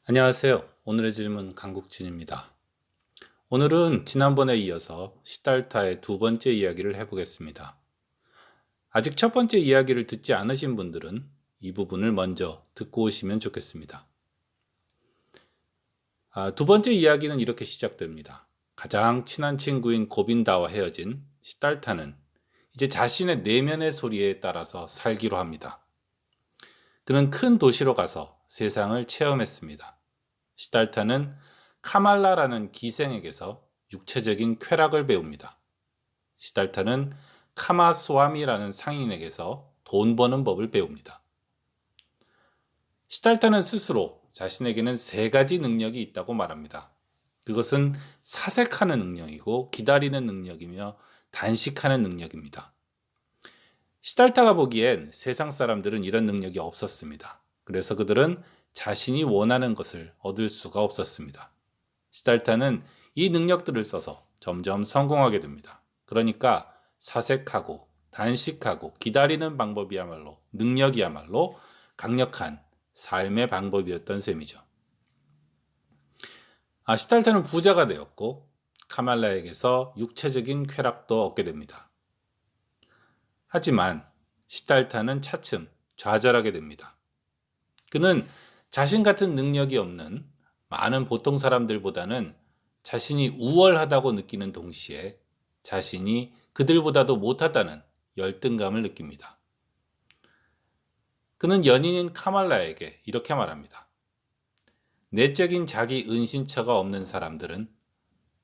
안녕하세요. 오늘의 질문 강국진입니다. 오늘은 지난번에 이어서 시달타의 두 번째 이야기를 해보겠습니다. 아직 첫 번째 이야기를 듣지 않으신 분들은 이 부분을 먼저 듣고 오시면 좋겠습니다. 두 번째 이야기는 이렇게 시작됩니다. 가장 친한 친구인 고빈다와 헤어진 시달타는 이제 자신의 내면의 소리에 따라서 살기로 합니다. 그는 큰 도시로 가서 세상을 체험했습니다. 시달타는 카말라라는 기생에게서 육체적인 쾌락을 배웁니다. 시달타는 카마스와미라는 상인에게서 돈 버는 법을 배웁니다. 시달타는 스스로 자신에게는 세 가지 능력이 있다고 말합니다. 그것은 사색하는 능력이고 기다리는 능력이며 단식하는 능력입니다. 시달타가 보기엔 세상 사람들은 이런 능력이 없었습니다. 그래서 그들은 자신이 원하는 것을 얻을 수가 없었습니다. 시달타는 이 능력들을 써서 점점 성공하게 됩니다. 그러니까 사색하고 단식하고 기다리는 방법이야말로 능력이야말로 강력한 삶의 방법이었던 셈이죠. 시달타는 부자가 되었고 카말라에게서 육체적인 쾌락도 얻게 됩니다. 하지만 시달타는 차츰 좌절하게 됩니다. 그는 자신 같은 능력이 없는 많은 보통 사람들보다는 자신이 우월하다고 느끼는 동시에 자신이 그들보다도 못하다는 열등감을 느낍니다. 그는 연인인 카말라에게 이렇게 말합니다. 내적인 자기 은신처가 없는 사람들은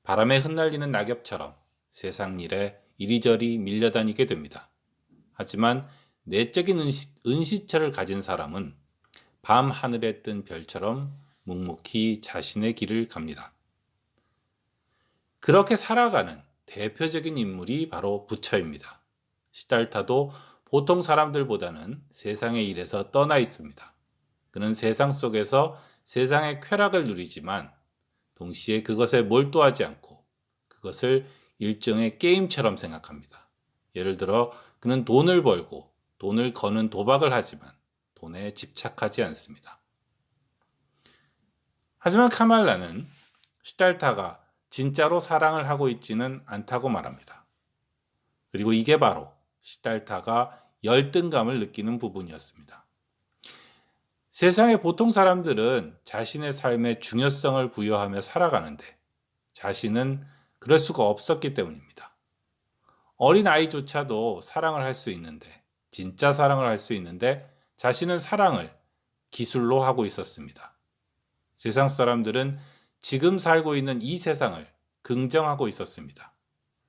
바람에 흩날리는 낙엽처럼 세상 일에 이리저리 밀려다니게 됩니다. 하지만 내적인 은신처를 가진 사람은 밤 하늘에 뜬 별처럼 묵묵히 자신의 길을 갑니다. 그렇게 살아가는 대표적인 인물이 바로 부처입니다. 시달타도 보통 사람들보다는 세상의 일에서 떠나 있습니다. 그는 세상 속에서 세상의 쾌락을 누리지만 동시에 그것에 몰두하지 않고 그것을 일종의 게임처럼 생각합니다. 예를 들어 그는 돈을 벌고 돈을 거는 도박을 하지만 돈에 집착하지 않습니다. 하지만 카말라는 시달타가 진짜로 사랑을 하고 있지는 않다고 말합니다. 그리고 이게 바로 시달타가 열등감을 느끼는 부분이었습니다. 세상의 보통 사람들은 자신의 삶에 중요성을 부여하며 살아가는데 자신은 그럴 수가 없었기 때문입니다. 어린 아이조차도 사랑을 할 수 있는데, 진짜 사랑을 할 수 있는데 자신은 사랑을 기술로 하고 있었습니다. 세상 사람들은 지금 살고 있는 이 세상을 긍정하고 있었습니다.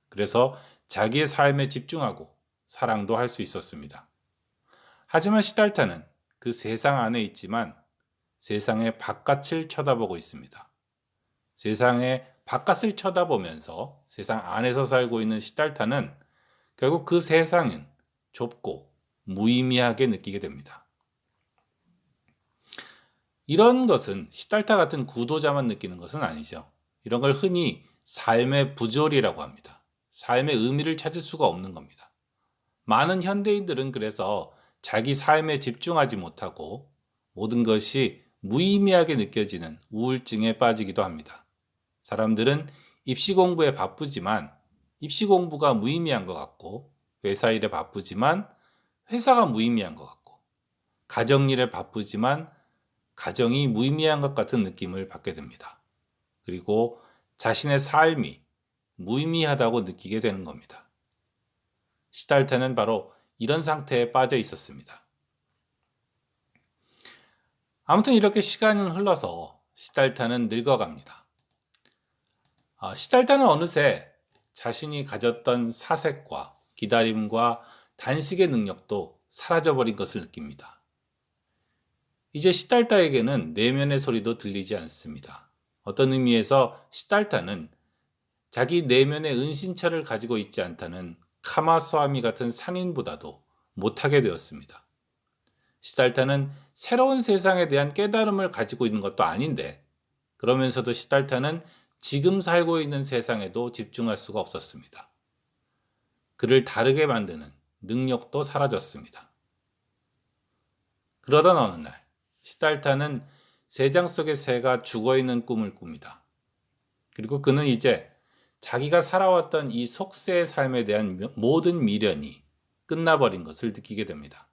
그래서 자기의 삶에 집중하고 사랑도 할 수 있었습니다. 하지만 시달타는 그 세상 안에 있지만 세상의 바깥을 쳐다보고 있습니다. 세상의 바깥을 쳐다보면서 세상 안에서 살고 있는 시달타는 결국 그 세상은 좁고 무의미하게 느끼게 됩니다. 이런 것은 시달타 같은 구도자만 느끼는 것은 아니죠. 이런 걸 흔히 삶의 부조리라고 합니다. 삶의 의미를 찾을 수가 없는 겁니다. 많은 현대인들은 그래서 자기 삶에 집중하지 못하고 모든 것이 무의미하게 느껴지는 우울증에 빠지기도 합니다. 사람들은 입시 공부에 바쁘지만 입시 공부가 무의미한 것 같고 회사 일에 바쁘지만 회사가 무의미한 것 같고 가정 일에 바쁘지만 가정이 무의미한 것 같은 느낌을 받게 됩니다. 그리고 자신의 삶이 무의미하다고 느끼게 되는 겁니다. 시달타는 바로 이런 상태에 빠져 있었습니다. 아무튼 이렇게 시간은 흘러서 시달타는 늙어갑니다. 시달타는 어느새 자신이 가졌던 사색과 기다림과 단식의 능력도 사라져버린 것을 느낍니다. 이제 시달타에게는 내면의 소리도 들리지 않습니다. 어떤 의미에서 시달타는 자기 내면의 은신처를 가지고 있지 않다는 카마스와미 같은 상인보다도 못하게 되었습니다. 시달타는 새로운 세상에 대한 깨달음을 가지고 있는 것도 아닌데 그러면서도 시달타는 지금 살고 있는 세상에도 집중할 수가 없었습니다. 그를 다르게 만드는 능력도 사라졌습니다. 그러던 어느 날 시달타는 새장 속의 새가 죽어있는 꿈을 꿉니다. 그리고 그는 이제 자기가 살아왔던 이 속새의 삶에 대한 모든 미련이 끝나버린 것을 느끼게 됩니다.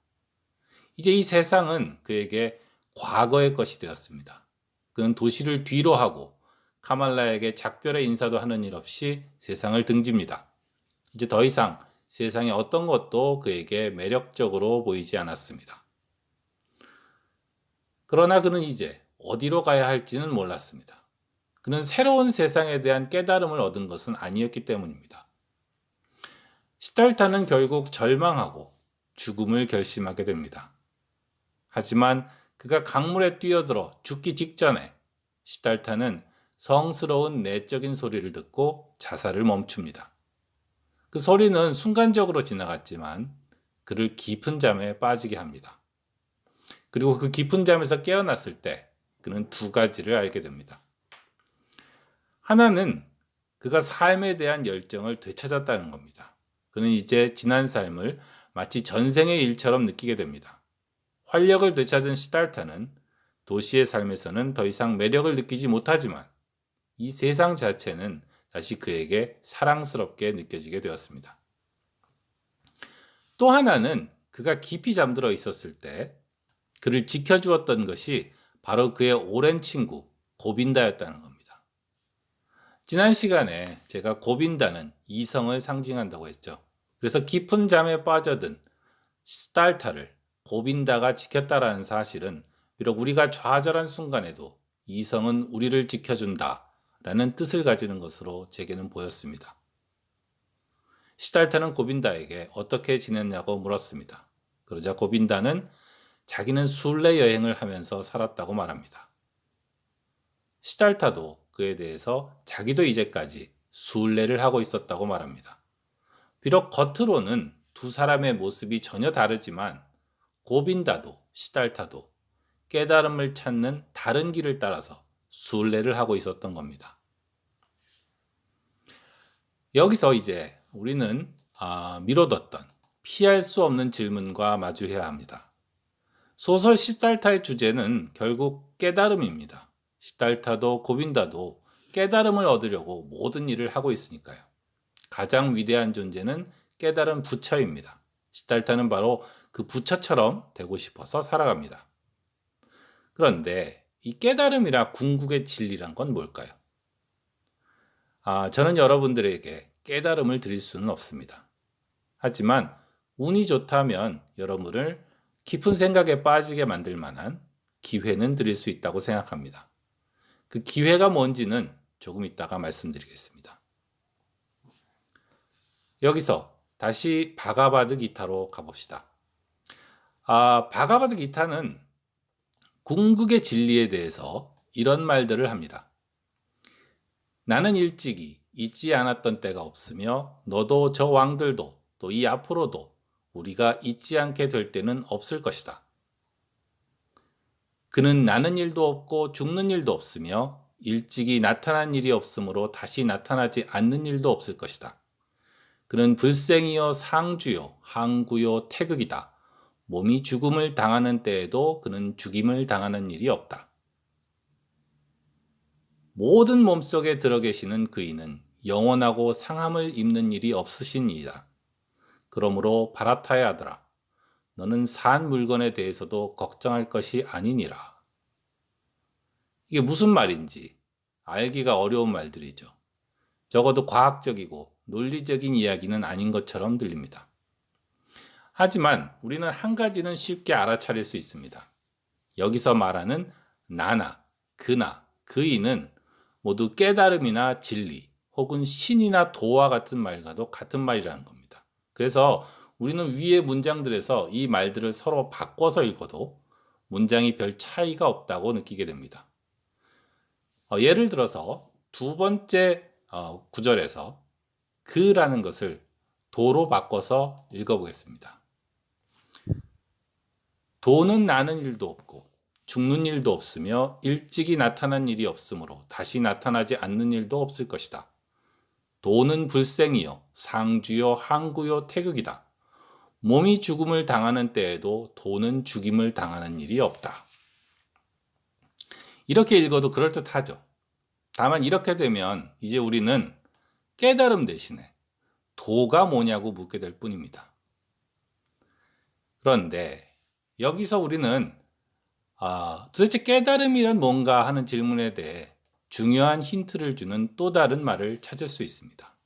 이제 이 세상은 그에게 과거의 것이 되었습니다. 그는 도시를 뒤로 하고 카말라에게 작별의 인사도 하는 일 없이 세상을 등집니다. 이제 더 이상 세상의 어떤 것도 그에게 매력적으로 보이지 않았습니다. 그러나 그는 이제 어디로 가야 할지는 몰랐습니다. 그는 새로운 세상에 대한 깨달음을 얻은 것은 아니었기 때문입니다. 시달타는 결국 절망하고 죽음을 결심하게 됩니다. 하지만 그가 강물에 뛰어들어 죽기 직전에 시달타는 성스러운 내적인 소리를 듣고 자살을 멈춥니다. 그 소리는 순간적으로 지나갔지만 그를 깊은 잠에 빠지게 합니다. 그리고 그 깊은 잠에서 깨어났을 때 그는 두 가지를 알게 됩니다. 하나는 그가 삶에 대한 열정을 되찾았다는 겁니다. 그는 이제 지난 삶을 마치 전생의 일처럼 느끼게 됩니다. 활력을 되찾은 시달타는 도시의 삶에서는 더 이상 매력을 느끼지 못하지만 이 세상 자체는 다시 그에게 사랑스럽게 느껴지게 되었습니다. 또 하나는 그가 깊이 잠들어 있었을 때 그를 지켜주었던 것이 바로 그의 오랜 친구 고빈다였다는 겁니다. 지난 시간에 제가 고빈다는 이성을 상징한다고 했죠. 그래서 깊은 잠에 빠져든 시달타를 고빈다가 지켰다라는 사실은 비록 우리가 좌절한 순간에도 이성은 우리를 지켜준다 라는 뜻을 가지는 것으로 제게는 보였습니다. 시달타는 고빈다에게 어떻게 지냈냐고 물었습니다. 그러자 고빈다는 자기는 순례 여행을 하면서 살았다고 말합니다. 시달타도 그에 대해서 자기도 이제까지 순례를 하고 있었다고 말합니다. 비록 겉으로는 두 사람의 모습이 전혀 다르지만 고빈다도 시달타도 깨달음을 찾는 다른 길을 따라서 순례를 하고 있었던 겁니다. 여기서 이제 우리는 미뤄뒀던 피할 수 없는 질문과 마주해야 합니다. 소설 시달타의 주제는 결국 깨달음입니다. 시달타도 고빈다도 깨달음을 얻으려고 모든 일을 하고 있으니까요. 가장 위대한 존재는 깨달은 부처입니다. 시달타는 바로 그 부처처럼 되고 싶어서 살아갑니다. 그런데 이 깨달음이라 궁극의 진리란 건 뭘까요? 저는 여러분들에게 깨달음을 드릴 수는 없습니다. 하지만 운이 좋다면 여러분을 깊은 생각에 빠지게 만들 만한 기회는 드릴 수 있다고 생각합니다. 그 기회가 뭔지는 조금 이따가 말씀드리겠습니다. 여기서 다시 바가바드 기타로 가봅시다. 바가바드 기타는 궁극의 진리에 대해서 이런 말들을 합니다. 나는 일찍이 잊지 않았던 때가 없으며 너도 저 왕들도 또 이 앞으로도 우리가 잊지 않게 될 때는 없을 것이다. 그는 나는 일도 없고 죽는 일도 없으며 일찍이 나타난 일이 없으므로 다시 나타나지 않는 일도 없을 것이다. 그는 불생이요 상주요 항구요 태극이다. 몸이 죽음을 당하는 때에도 그는 죽임을 당하는 일이 없다. 모든 몸속에 들어 계시는 그이는 영원하고 상함을 입는 일이 없으신 이다. 그러므로 바라타의 아들아, 너는 산 물건에 대해서도 걱정할 것이 아니니라. 이게 무슨 말인지 알기가 어려운 말들이죠. 적어도 과학적이고 논리적인 이야기는 아닌 것처럼 들립니다. 하지만 우리는 한 가지는 쉽게 알아차릴 수 있습니다. 여기서 말하는 나나, 그나, 그이는 모두 깨달음이나 진리, 혹은 신이나 도와 같은 말과도 같은 말이라는 겁니다. 그래서 우리는 위의 문장들에서 이 말들을 서로 바꿔서 읽어도 문장이 별 차이가 없다고 느끼게 됩니다. 예를 들어서 두 번째 구절에서 그라는 것을 도로 바꿔서 읽어보겠습니다. 도는 나는 일도 없고 죽는 일도 없으며 일찍이 나타난 일이 없으므로 다시 나타나지 않는 일도 없을 것이다. 도는 불생이요 상주요 항구요 태극이다. 몸이 죽음을 당하는 때에도 도는 죽임을 당하는 일이 없다. 이렇게 읽어도 그럴듯하죠. 다만 이렇게 되면 이제 우리는 깨달음 대신에 도가 뭐냐고 묻게 될 뿐입니다. 그런데 여기서 우리는 도대체 깨달음이란 뭔가 하는 질문에 대해 중요한 힌트를 주는 또 다른 말을 찾을 수 있습니다.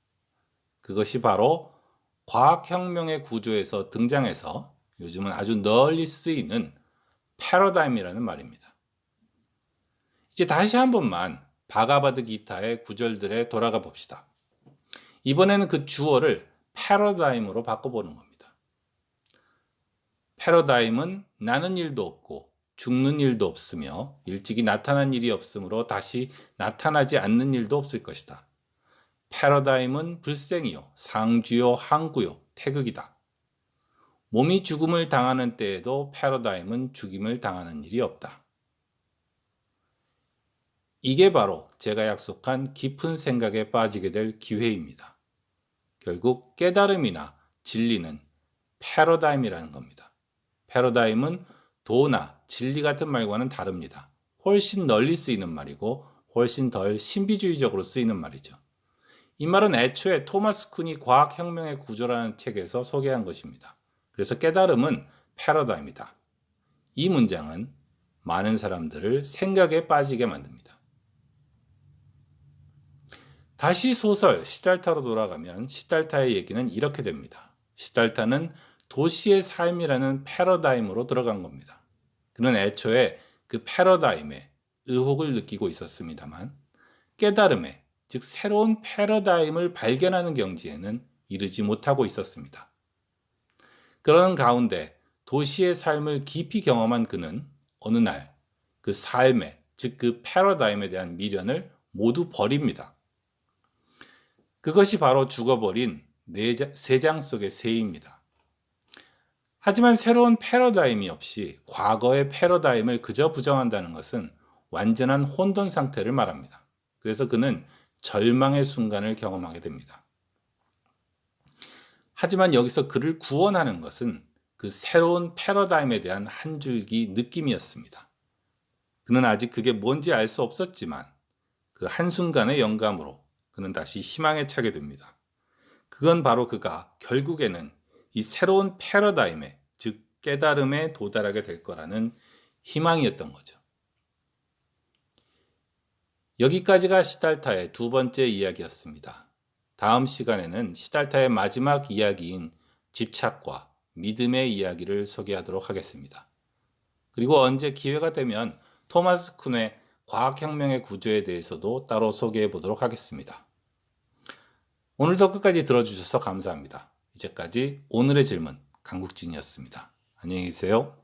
그것이 바로 과학혁명의 구조에서 등장해서 요즘은 아주 널리 쓰이는 패러다임이라는 말입니다. 이제 다시 한 번만 바가바드 기타의 구절들에 돌아가 봅시다. 이번에는 그 주어를 패러다임으로 바꿔보는 겁니다. 패러다임은 나는 일도 없고 죽는 일도 없으며 일찍이 나타난 일이 없으므로 다시 나타나지 않는 일도 없을 것이다. 패러다임은 불생이요, 상주요, 항구요, 태극이다. 몸이 죽음을 당하는 때에도 패러다임은 죽임을 당하는 일이 없다. 이게 바로 제가 약속한 깊은 생각에 빠지게 될 기회입니다. 결국 깨달음이나 진리는 패러다임이라는 겁니다. 패러다임은 도나 진리 같은 말과는 다릅니다. 훨씬 널리 쓰이는 말이고 훨씬 덜 신비주의적으로 쓰이는 말이죠. 이 말은 애초에 토마스 쿤이 과학혁명의 구조라는 책에서 소개한 것입니다. 그래서 깨달음은 패러다임이다. 이 문장은 많은 사람들을 생각에 빠지게 만듭니다. 다시 소설 시달타로 돌아가면 시달타의 얘기는 이렇게 됩니다. 시달타는 도시의 삶이라는 패러다임으로 들어간 겁니다. 그는 애초에 그 패러다임에 의혹을 느끼고 있었습니다만 깨달음에, 즉 새로운 패러다임을 발견하는 경지에는 이르지 못하고 있었습니다. 그런 가운데 도시의 삶을 깊이 경험한 그는 어느 날 그 삶에, 즉 그 패러다임에 대한 미련을 모두 버립니다. 그것이 바로 죽어버린 세 장 속의 새입니다. 하지만 새로운 패러다임이 없이 과거의 패러다임을 그저 부정한다는 것은 완전한 혼돈 상태를 말합니다. 그래서 그는 절망의 순간을 경험하게 됩니다. 하지만 여기서 그를 구원하는 것은 그 새로운 패러다임에 대한 한 줄기 느낌이었습니다. 그는 아직 그게 뭔지 알 수 없었지만 그 한순간의 영감으로 그는 다시 희망에 차게 됩니다. 그건 바로 그가 결국에는 이 새로운 패러다임에, 즉 깨달음에 도달하게 될 거라는 희망이었던 거죠. 여기까지가 시달타의 두 번째 이야기였습니다. 다음 시간에는 시달타의 마지막 이야기인 집착과 믿음의 이야기를 소개하도록 하겠습니다. 그리고 언제 기회가 되면 토마스 쿤의 과학혁명의 구조에 대해서도 따로 소개해 보도록 하겠습니다. 오늘도 끝까지 들어주셔서 감사합니다. 이제까지 오늘의 질문 강국진이었습니다. 안녕히 계세요.